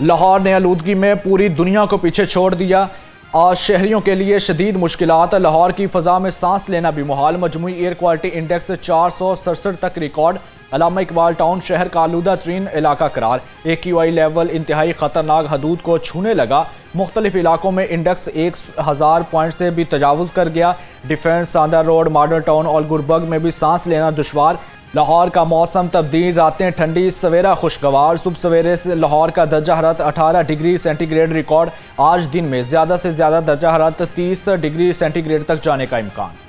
लाहौर ने आलूदगी में पूरी दुनिया को पीछे छोड़ दिया। आज शहरियों के लिए शदीद मुश्किलात। लाहौर की फ़ज़ा में सांस लेना भी मुहाल। मजमूई एयर क्वालिटी इंडेक्स 467 तक रिकॉर्ड। अल्लामा इकबाल टाउन शहर का आलूदा तरीन इलाका करार। AQI लेवल इंतहाई ख़तरनाक हदूद को छूने लगा। मुख्तलिफ इलाकों में इंडेक्स 1000 पॉइंट से भी तजावुज़ कर गया। डिफेंस, सांदा रोड, मॉडल टाउन और गुलबर्ग में भी सांस लेना दुश्वार। लाहौर का मौसम तब्दील, रातें ठंडी, सवेरा खुशगवार। सुबह सवेरे से लाहौर का दर्जा हरारत 18 डिग्री सेंटीग्रेड रिकॉर्ड। आज दिन में ज़्यादा से ज़्यादा दर्जा हरारत 30 डिग्री सेंटीग्रेड तक जाने का इम्कान।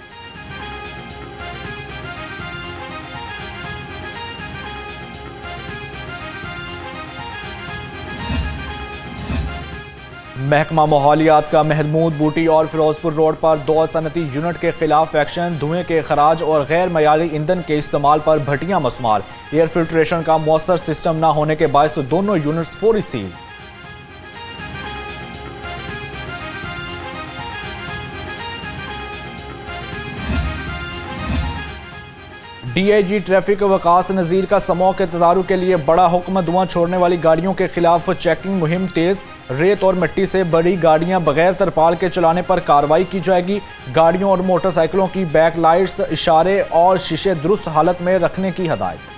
महकमा माहौलियात का महमूद बूटी और फिरोजपुर रोड पर 2 सनती यूनिट के खिलाफ एक्शन। धुएं के खराज और गैर मयारी ईंधन के इस्तेमाल पर भट्टियां मसमार। एयर फिल्ट्रेशन का मौसर सिस्टम न होने के बायस दोनों यूनिट्स फौरी सील। DIG ट्रैफिक वकास नज़ीर का समूह के तदारुक के लिए बड़ा हुक्म। धुआं छोड़ने वाली गाड़ियों के खिलाफ चेकिंग मुहिम तेज। रेत और मिट्टी से बड़ी गाड़ियां बगैर तरपाल के चलाने पर कार्रवाई की जाएगी। गाड़ियों और मोटरसाइकिलों की बैक लाइट्स, इशारे और शीशे दुरुस्त हालत में रखने की हदायत।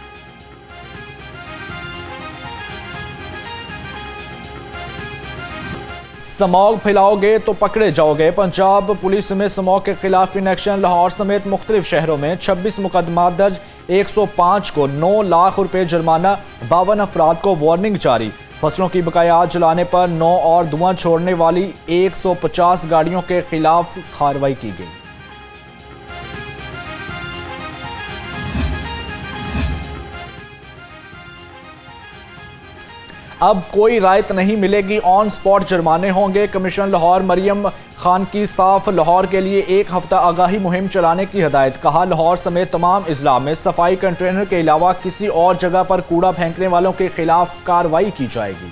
स्मॉग फैलाओगे तो पकड़े जाओगे। पंजाब पुलिस में स्मॉग के खिलाफ इन एक्शन। लाहौर समेत मुख्तलिफ शहरों में 26 मुकदमा दर्ज। 105 को 9 लाख रुपए जुर्माना। 52 अफराद को वार्निंग जारी। फसलों की बकायात जलाने पर 9 और धुआं छोड़ने वाली 150 गाड़ियों के खिलाफ कार्रवाई की गई। अब कोई रायत नहीं मिलेगी, ऑन स्पॉट जुर्माने होंगे। कमिश्नर लाहौर मरियम खान की साफ लाहौर के लिए 1 हफ्ता आगाही मुहिम चलाने की हदायत। कहा, लाहौर समेत तमाम अजला में सफाई कंटेनर के अलावा किसी और जगह पर कूड़ा फेंकने वालों के खिलाफ कार्रवाई की जाएगी।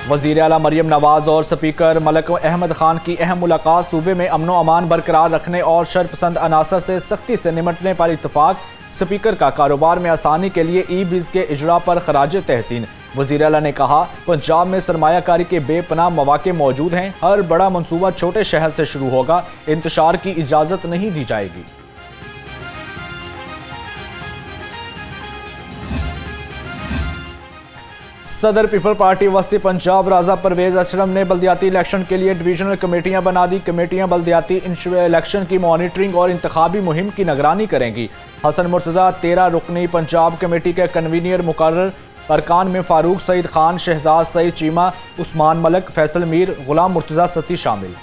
वज़ीर आला मरियम नवाज और स्पीकर मलिक अहमद खान की अहम मुलाकात। सूबे में अमन व अमान बरकरार रखने और शरपसंद अनासर से सख्ती से निमटने पर इत्तफाक। स्पीकर का कारोबार में आसानी के लिए ई-बिज़ के इजरा पर खराज तहसीन। वज़ीर आला ने कहा, पंजाब में सरमायाकारी के बेपनाह मौके मौजूद हैं। हर बड़ा मनसूबा छोटे शहर से शुरू होगा। इंतशार की इजाज़त नहीं दी जाएगी। सदर पीपल पार्टी वस्ती पंजाब राजा परवेज अशरफ ने बल्दियाती इलेक्शन के लिए डिवीजनल कमेटियां बना दी। कमेटियां बल्दियाती इलेक्शन की मॉनिटरिंग और इंतखाबी मुहिम की निगरानी करेंगी। हसन मुर्तज़ा 13 रुकनी पंजाब कमेटी के कन्वीनियर मुकर्रर। अरकान में फारूक सईद खान, शहजाद सईद चीमा, उस्मान मलिक, फैसल मीर, गुलाम मुर्तज़ा सती शामिल।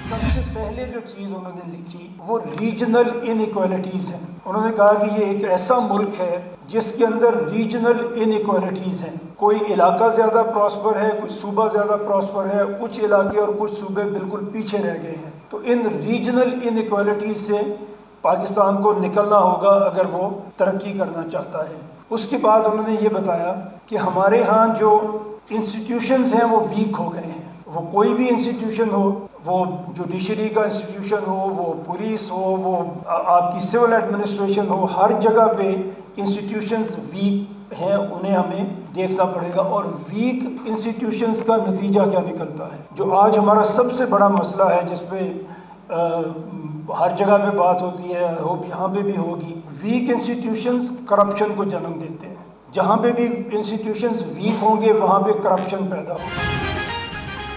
सबसे पहले जो चीज़ उन्होंने लिखी वो रीजनल इनइक्वालिटीज़ हैं। उन्होंने कहा कि ये एक ऐसा मुल्क है जिसके अंदर रीजनल इनइक्वालिटीज़ हैं। कोई इलाका ज़्यादा प्रॉस्पर है, कोई सूबा ज़्यादा प्रॉस्पर है, कुछ इलाके और कुछ सूबे बिल्कुल पीछे रह गए हैं। तो इन रीजनल इनइक्वालिटीज़ से पाकिस्तान को निकलना होगा अगर वो तरक्की करना चाहता है। उसके बाद उन्होंने ये बताया कि हमारे यहाँ जो इंस्टीट्यूशंस हैं वो वीक हो गए हैं। वो कोई भी इंस्टीट्यूशन हो, वो जुडिशरी का इंस्टीट्यूशन हो, वो पुलिस हो, वो आपकी सिविल एडमिनिस्ट्रेशन हो, हर जगह पे इंस्टीट्यूशंस वीक हैं। उन्हें हमें देखना पड़ेगा। और वीक इंस्टीट्यूशंस का नतीजा क्या निकलता है, जो आज हमारा सबसे बड़ा मसला है, जिसपे हर जगह पे बात होती है, आई होप यहाँ पे भी होगी। वीक इंस्टीट्यूशंस करप्शन को जन्म देते हैं। जहाँ पे भी इंस्टीट्यूशंस वीक होंगे वहाँ पे करप्शन पैदा होगा।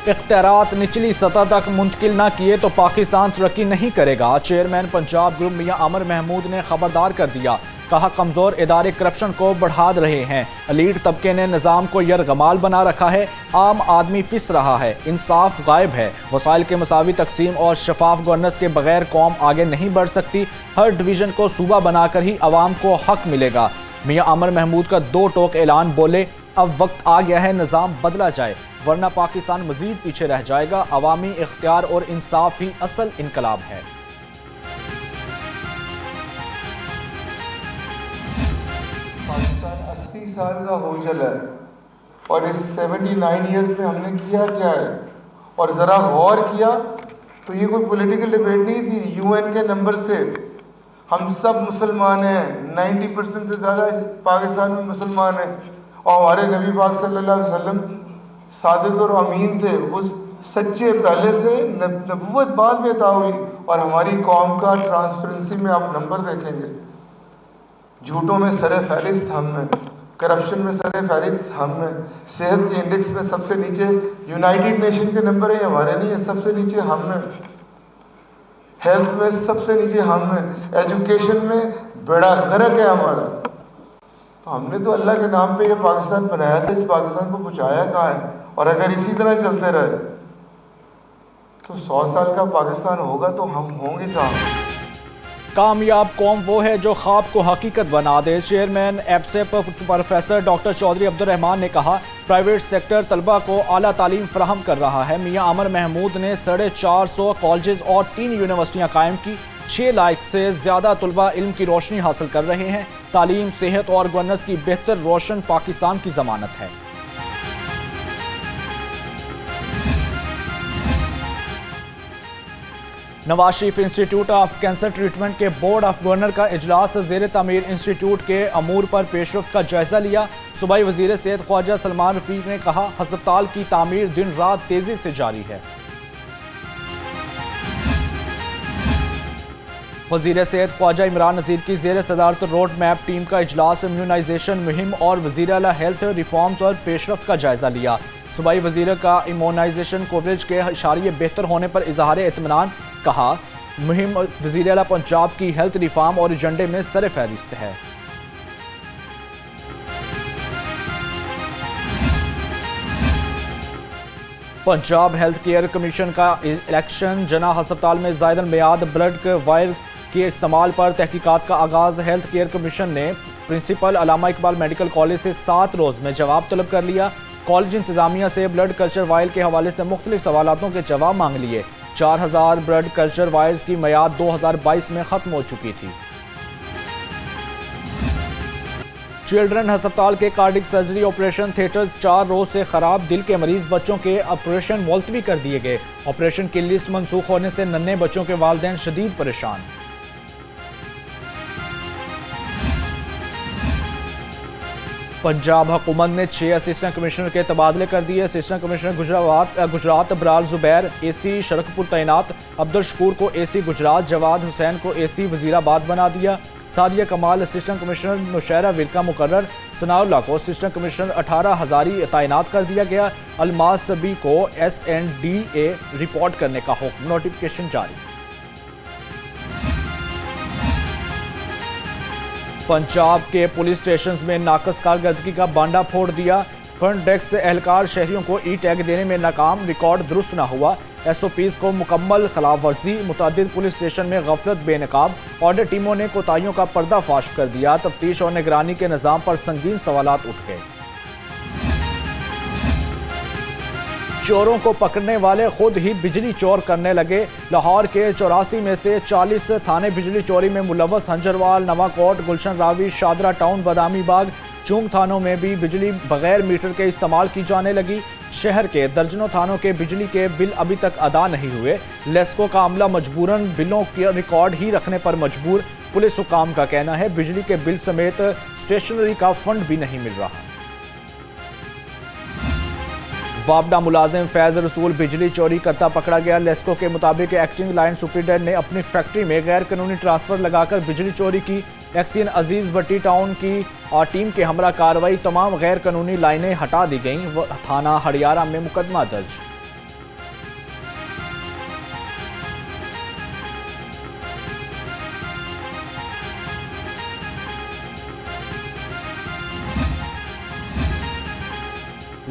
इख्तियारात निचली सतह तक मुंतकिल न किए तो पाकिस्तान तरक्की नहीं करेगा। चेयरमैन पंजाब ग्रुप मियां आमिर महमूद ने खबरदार कर दिया। कहा, कमज़ोर इदारे करप्शन को बढ़ा रहे हैं। एलीट तबके ने निज़ाम को यरगमाल बना रखा है। आम आदमी पिस रहा है। इंसाफ गायब है। वसाइल के मसावी तकसीम और शफाफ गवर्नेंस के बगैर कौम आगे नहीं बढ़ सकती। हर डिवीज़न को सूबा बनाकर ही अवाम को हक मिलेगा। मियां आमिर महमूद का 2 टोक ऐलान। बोले, अब वक्त आ गया है निज़ाम बदला जाए, वरना पाकिस्तान मजीद पीछे रह जाएगा। अवामी इख्तियार और इंसाफ ही असल इनकलाब है। पाकिस्तान 80 साल का हो चला है और इस 79 ईयर्स में हमने किया क्या है। और ज़रा गौर किया तो ये कोई पॉलिटिकल डिबेट नहीं थी। यूएन के नंबर से हम सब मुसलमान हैं, 90% से ज़्यादा पाकिस्तान में मुसलमान हैं, और हमारे नबी पाक सल्लल्लाहु अलैहि वसल्लम सादिक और अमीन थे, वो सच्चे पहले थे, नबूवत बाद में अता हुई। और हमारी कौम का ट्रांसपेरेंसी में आप नंबर देखेंगे, झूठों में सरे फहरिस्त हम हैं, करप्शन में सरे फहरिस्त हम हैं, सेहत के इंडेक्स में सबसे नीचे यूनाइटेड नेशन के नंबर हैं, हमारे नहीं है, सबसे नीचे हम हैं, हेल्थ में सबसे नीचे हम हैं, एजुकेशन में बड़ा गर्क है हमारा। तो हमने तो अल्लाह के नाम पे ये पाकिस्तान बनाया था, इस पाकिस्तान को पहुँचाया कहाँ है? और अगर इसी तरह चलते रहे तो 100 साल का पाकिस्तान होगा तो हम होंगे कहाँ? कामयाब कौम वो है जो ख्वाब को हकीकत बना दे। चेयरमैन एप्सेप प्रोफेसर डॉक्टर चौधरी अब्दुर्रहमान ने कहा, प्राइवेट सेक्टर तलबा को आला तालीम फराहम कर रहा है। मियाँ अमर महमूद ने 450 कॉलेज और 3 यूनिवर्सिटियाँ कायम की। 6 लाख से ज़्यादा तलबा इल्म की रोशनी हासिल कर रहे हैं। तालीम, सेहत और गवर्नेंस की बेहतर रोशन पाकिस्तान की ज़मानत है। Nawaz Sharif institute of cancer treatment के बोर्ड ऑफ गवर्नर का इजलास ज़ेर तमीर इंस्टीट्यूट के अमूर पर पेशरफ्त का जायजा लिया। सूबाई वजीर सेहत ख्वाजा सलमान रफीक ने कहा, हस्पताल की तामीर दिन रात तेजी से जारी है। वजीर सेहत ख्वाजा इमरान नज़ीर की ज़ेर सदारत रोड मैप टीम का इजलास इम्यूनाइजेशन मुहिम और वज़ीर आला हेल्थ रिफॉर्म्स और पेशरफ्त का जायजा लिया। सूबाई वजीर का इम्यूनाइजेशन कवरेज के इशारे बेहतर होने पर इजहार इत्मीनान। कहा, मुहिम वज़ीर आला पंजाब की हेल्थ रिफॉर्म और एजेंडे में सर फहरिस्त है। पंजाब हेल्थ केयर कमीशन का इलेक्शन जना हस्पताल में ज़ायदल मियाद ब्लड वायर के इस्तेमाल पर तहकीकात का आगाज़। हेल्थ केयर कमीशन ने principal Allama Iqbal medical college से 7 रोज़ में जवाब तलब कर लिया। कॉलेज इंतजामिया से ब्लड कल्चर वायर के हवाले से मुख्तलिफ सवालों के जवाब मांग लिए। 4000 ब्लड कल्चर वायर्स की मियाद 2022 में ख़त्म हो चुकी थी। चिल्ड्रन अस्पताल के कार्डिक सर्जरी ऑपरेशन थिएटर्स 4 रोज से खराब। दिल के मरीज बच्चों के ऑपरेशन मुलतवी कर दिए गए। ऑपरेशन की लिस्ट मनसूख होने से नन्हे बच्चों के वालिदैन शदीद परेशान। पंजाब हुकूमत ने 6 असिस्टेंट कमिश्नर के तबादले कर दिए। Assistant commissioner Gujrat Barar Zubair AC Sharakpur तैनात। अब्दुल शकूर को एसी गुजरात, जवाद हुसैन को एसी वजीराबाद बना दिया। सादिया कमाल असिस्टेंट कमिश्नर नौशहरा विरका मुकर्रर। सनाउल्लाह को असिस्टेंट कमिश्नर 18 हज़ारी तैनात कर दिया गया। अलमास सबी को SNDA रिपोर्ट करने का हुक्म, नोटिफिकेशन जारी। पंजाब के पुलिस स्टेशन में नाकस कारकर्दगी का बांडा फोड़ दिया। फ्रंट डेस्क एहलकार शहरियों को ई टैग देने में नाकाम। रिकॉर्ड दुरुस्त न हुआ। SOPs को मुकम्मल खिलाफ वर्जी। मुतअद्दिद पुलिस स्टेशन में गफलत बेनकाब। ऑडिट टीमों ने कोताहियों का पर्दाफाश कर दिया। तफ्तीश और निगरानी के निज़ाम पर संगीन सवालात उठ गए। चोरों को पकड़ने वाले खुद ही बिजली चोर करने लगे। लाहौर के 84 में से 40 थाने बिजली चोरी में मुलव्वस। हंजरवाल, नवाकोट, गुलशन रावी, शादरा टाउन, बादामी बाग, चूंग थानों में भी बिजली बगैर मीटर के इस्तेमाल की जाने लगी। शहर के दर्जनों थानों के बिजली के बिल अभी तक अदा नहीं हुए। लेस्को का अमला मजबूरन बिलों के रिकॉर्ड ही रखने पर मजबूर। पुलिस हुकाम का कहना है बिजली के बिल समेत स्टेशनरी का फंड भी नहीं मिल रहा। वापडा मुलाजिम फैज रसूल बिजली चोरी करता पकड़ा गया। लेस्को के मुताबिक एक्टिंग लाइन सुपरिटेंडेंट ने अपनी फैक्ट्री में गैर कानूनी ट्रांसफर लगाकर बिजली चोरी की। एक्सियन अजीज भट्टी टाउन की टीम के हमरा कार्रवाई। तमाम गैर कानूनी लाइनें हटा दी गईं। थाना हड़ियारा में मुकदमा दर्ज।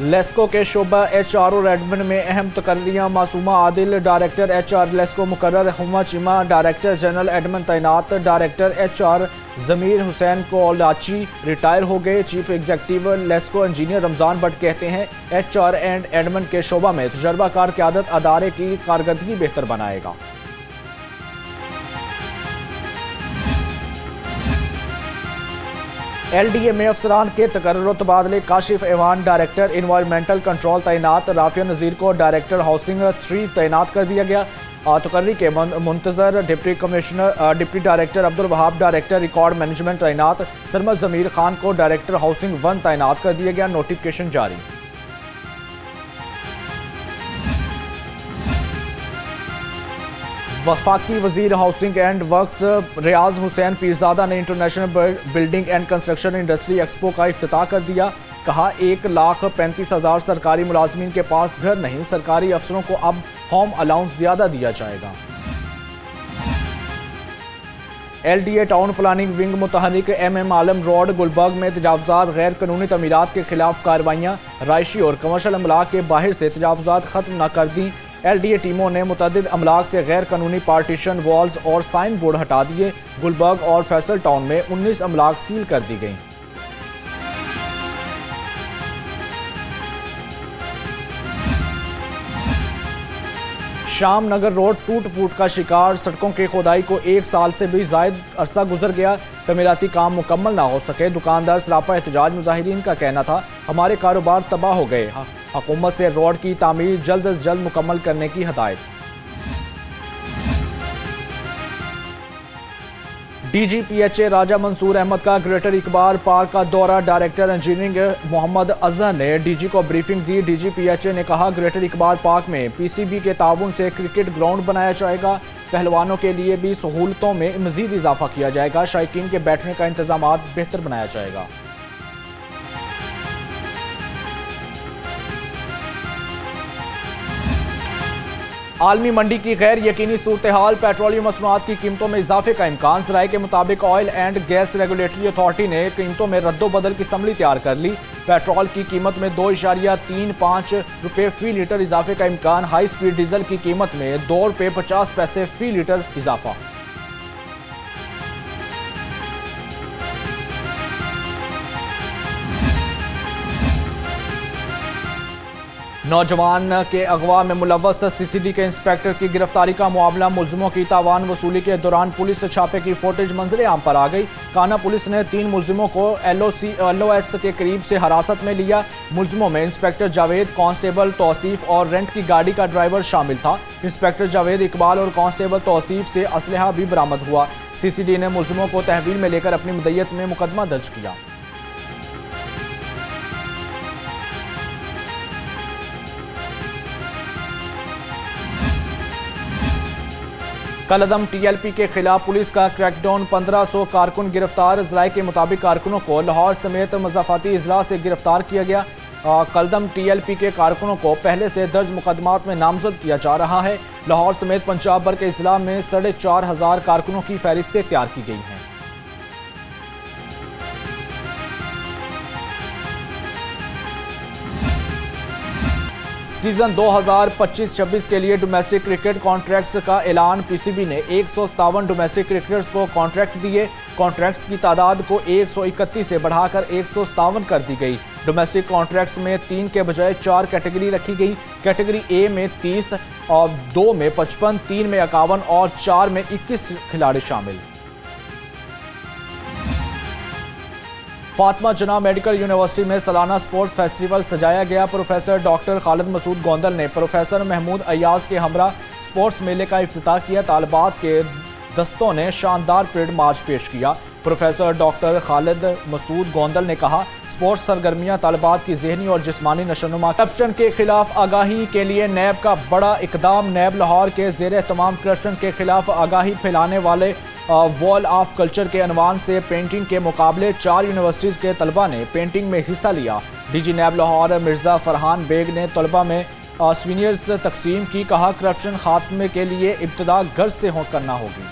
लेस्को के शोबा HRO रेडमंड में अहम तकर्रियाँ। मासूमा आदिल डायरेक्टर HR लेस्को मुकर्रर। Huma Chima director general Edmund तैनात। डायरेक्टर HR ज़मीर हुसैन कोलाची रिटायर हो गए। Chief executive LESCO engineer Ramzan Bhatt कहते हैं HR एंड एडमन के शोबा में तजर्बाकार क़यादत अदारे की कारकर्दगी बेहतर बनाएगा। LDA में अफसरान के तकर्रुर तबादले। Kashif Evan director environmental control तैनात। राफिया नज़ीर को डायरेक्टर हाउसिंग 3 तैनात कर दिया गया। तकर्री के मुंतजर deputy director Abdul Wahab director record management तैनात, सरमद जमीर खान को डायरेक्टर हाउसिंग 1 तैनात कर दिया गया। नोटिफिकेशन जारी। वफाकी वजीर हाउसिंग एंड वर्क्स रियाज हुसैन पीरजादा ने international building and construction industry expo का इफ्तिताह कर दिया। कहा 1,35,000 सरकारी मुलाजमीन के पास घर नहीं, सरकारी अफसरों को अब होम अलाउंस ज्यादा दिया जाएगा। LDA टाउन प्लानिंग विंग मुतहरिक MM आलम रोड गुलबर्ग में तजावुजात गैर कानूनी तमीरात के खिलाफ कार्रवाइयाँ, राइशी और कमर्शल अमलाक के बाहर से तजावुजात खत्म न कर दी। LDA टीमों ने मुतअद्दिद अमलाक से गैर कानूनी पार्टीशन वॉल्स और साइन बोर्ड हटा दिए। गुलबर्ग और फैसल टाउन में 19 अमलाक सील कर दी गई। शाम नगर रोड टूट फूट का शिकार, सड़कों की खुदाई को 1 साल से भी जायद अरसा गुजर गया, तमीराती काम मुकम्मल ना हो सके। दुकानदार सरापा एहतजाज, मुजाहिरीन का कहना था हमारे कारोबार तबाह हो गए। हुकूमत से रोड की तामीर जल्द से जल्द मुकम्मल करने की हदायत। DGPHA राजा मंसूर अहमद का ग्रेटर इकबाल पार्क का दौरा, डायरेक्टर इंजीनियरिंग मोहम्मद अजहर ने DG को ब्रीफिंग दी। DGPHA ने कहा ग्रेटर इकबाल पार्क में PCB के ताउन से क्रिकेट ग्राउंड बनाया जाएगा, पहलवानों के लिए भी सहूलतों में मजीद इजाफा किया जाएगा, शायकीन के बैठने का इंतजाम बेहतर बनाया जाएगा। आलमी मंडी की गैर यकीनी सूरत हाल, पेट्रोलियम मसनूआत की कीमतों में इजाफे का इम्कान। सराय के मुताबिक oil and gas regulatory authority ने कीमतों में रद्दोबदल की समरी तैयार कर ली। पेट्रोल की कीमत में 2.35 रुपये फी लीटर इजाफे का इम्कान। हाई स्पीड डीजल की कीमत में 2 रुपये 50 पैसे फी लीटर इजाफा। नौजवान के अगवा में मुलव्वस CCD के इंस्पेक्टर की गिरफ्तारी का मामला। मुलजिमों की तावान वसूली के दौरान पुलिस छापे की फुटेज मंजरे आम पर आ गई। काना पुलिस ने 3 मुलजिमों को LOS के करीब से हिरासत में लिया। मुलजिमों में इंस्पेक्टर जावेद, कांस्टेबल तौसीफ और रेंट की गाड़ी का ड्राइवर शामिल था। इंस्पेक्टर जावेद इकबाल और कांस्टेबल तौसीफ से असलहा भी बरामद हुआ। CCD ने मुलजिमों को तहवील में लेकर अपनी मुद्दत में मुकदमा दर्ज किया। कलअदम TLP के खिलाफ पुलिस का क्रैकडाउन, 1500 कारकुन गिरफ्तार। ज़राए के मुताबिक कारकुनों को लाहौर समेत मज़ाफ़ाती अजला से गिरफ्तार किया गया। कलअदम TLP के कारकुनों को पहले से दर्ज मुकदमात में नामजद किया जा रहा है। लाहौर समेत पंजाब भर के अजला में 4,500 कारकुनों की फहरिस्तें तैयार की गई हैं। सीजन 2025-26 के लिए डोमेस्टिक क्रिकेट कॉन्ट्रैक्ट्स का ऐलान। PCB ने 157 डोमेस्टिक क्रिकेटर्स को कॉन्ट्रैक्ट दिए। कॉन्ट्रैक्ट्स की तादाद को 131 से बढ़ाकर 157 कर दी गई। डोमेस्टिक कॉन्ट्रैक्ट्स में 3 के बजाय 4 कैटेगरी रखी गई। कैटेगरी A में 30 और 2 में 55, 3 में 51 और 4 में 21 खिलाड़ी शामिल। फातिमा जना मेडिकल यूनिवर्सिटी में सालाना स्पोर्ट्स फेस्टिवल सजाया गया। प्रोफेसर डॉक्टर खालिद मसूद गोंदल ने प्रोफेसर महमूद अयाज के हमरा स्पोर्ट्स मेले का इफ्तिताह किया। तालिबात के दस्तों ने शानदार परेड मार्च पेश किया। प्रोफेसर डॉक्टर खालिद मसूद गोंदल ने कहा स्पोर्ट्स सरगर्मियां तालिबात की जहनी और जिस्मानी नशोनुमा। करप्शन के खिलाफ आगाही के लिए नैब का बड़ा इकदाम। नैब लाहौर के ज़ेरे तमाम करप्शन के खिलाफ आगाही फैलाने वाले वॉल ऑफ कल्चर के अनवान से पेंटिंग के मुकाबले 4 यूनिवर्सिटीज़ के तलबा ने पेंटिंग में हिस्सा लिया। DG नैब लाहौर मिर्ज़ा फरहान बेग ने तलबा में स्वीनियर्स तकसीम की। कहा करप्शन खात्मे के लिए इब्तदा घर से करना होगी।